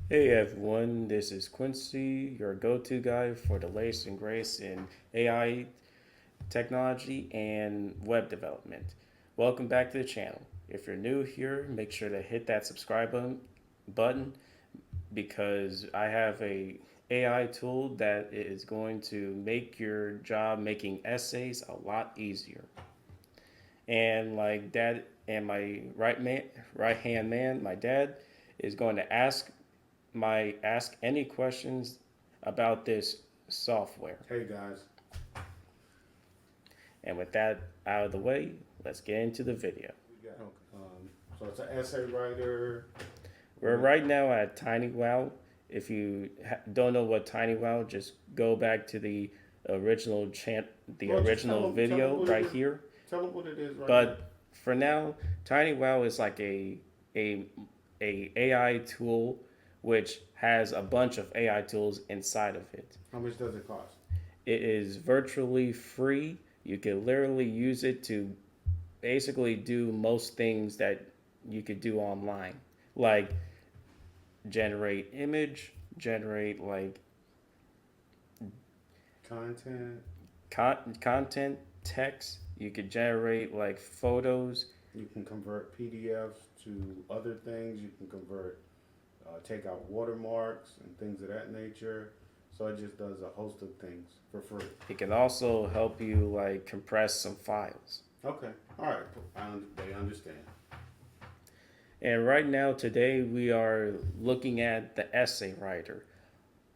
Hey everyone, this is Quincy, your go to guy for the latest and greatest in AI technology and web development. Welcome back to the channel. If you're new here, make sure to hit that subscribe button because I have a AI tool that is going to make your job making essays a lot easier. And like dad and my right hand man, my dad is going to ask any questions about this software. Hey guys. And with that out of the way, let's get into the video. Okay. So it's an essay writer. We're right now at Tinywow. If you don't know what Tinywow, just go back to the Just original tell them video what it right is. here. Tell them what it is right now. But for now, Tinywow is like a a AI tool which has a bunch of AI tools inside of it. How much does it cost? It is virtually free. You can literally use it to basically do most things that you could do online, like generate image, generate like Content. content, text. You could generate like photos. You can convert PDFs to other things. You can convert, take out watermarks and things of that nature. So it just does a host of things for free. It can also help you like compress some files. Okay. All right. They understand. And right now, today, we are looking at the essay writer.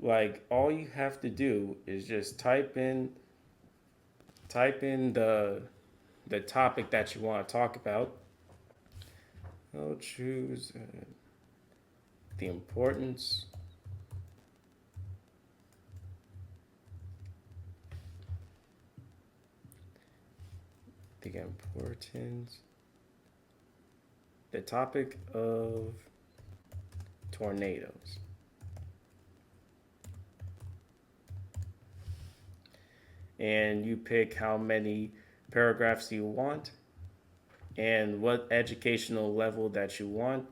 Like all you have to do is just type in the topic that you want to talk about. I'll choose the importance the importance the topic of tornadoes. And you pick how many paragraphs you want and what educational level that you want,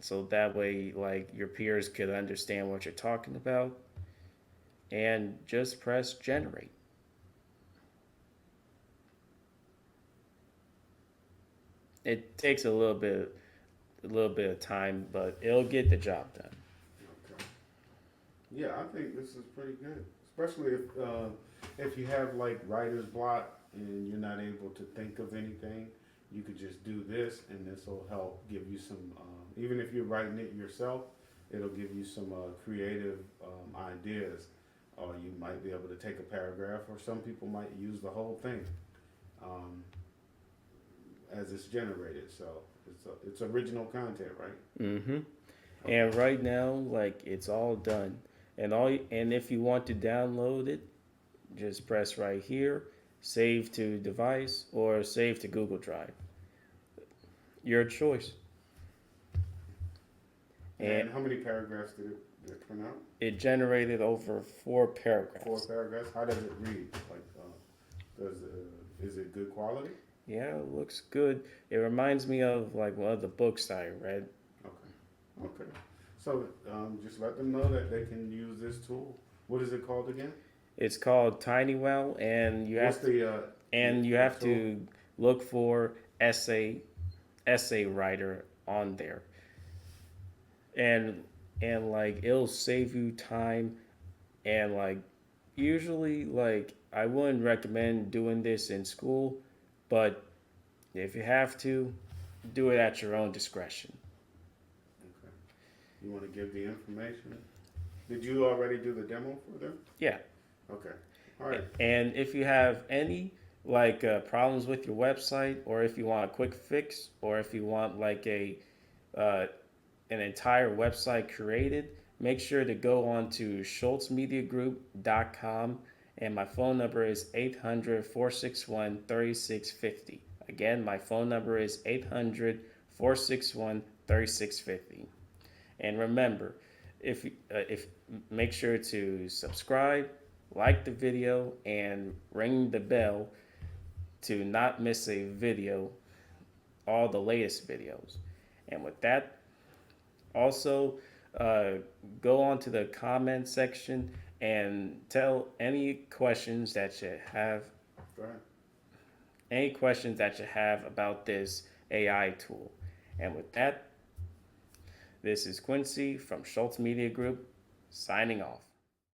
so that way like your peers could understand what you're talking about, and just press generate. It takes a little bit of time, but it'll get the job done. Okay. Yeah, I think this is pretty good, especially if you have like writer's block and you're not able to think of anything. You could just do this, and this will help give you some. Even if you're writing it yourself, it'll give you some creative ideas. Or you might be able to take a paragraph, or some people might use the whole thing um, as it's generated. So it's original content, right? Mm-hmm. Okay. And right now, like it's all done. And if you want to download it, just press right here, save to device or save to Google Drive. Your choice. And And how many paragraphs did it print out? it generated over four Four paragraphs. paragraphs. How does it read? Like, is it good quality? Yeah, it looks good. It reminds me of like one of the books I read. Okay. Okay. So just let them know that they can use this tool. What is it called again? It's called Tinywow, and What's you the have tool? to look for essay writer on there, and like it'll save you time, and like usually like I wouldn't recommend doing this in school, but if you have to, do it at your own discretion. Okay. You want to give the information? Did you already do the demo for them? Yeah. Okay. All right. And if you have any like problems with your website, or if you want a quick fix, or if you want like uh, an entire website created, make sure to go on to schultzmediagroup.com, and my phone number is 800-461-3650. Again, my phone number is 800-461-3650. And remember, if make sure to subscribe, like the video, and ring the bell to not miss a video, all the latest videos. And with that, Also, uh, go on to the comment section and tell Go ahead. any questions that you have about this AI tool. And with that, this is Quincy from Schultz Media Group signing off.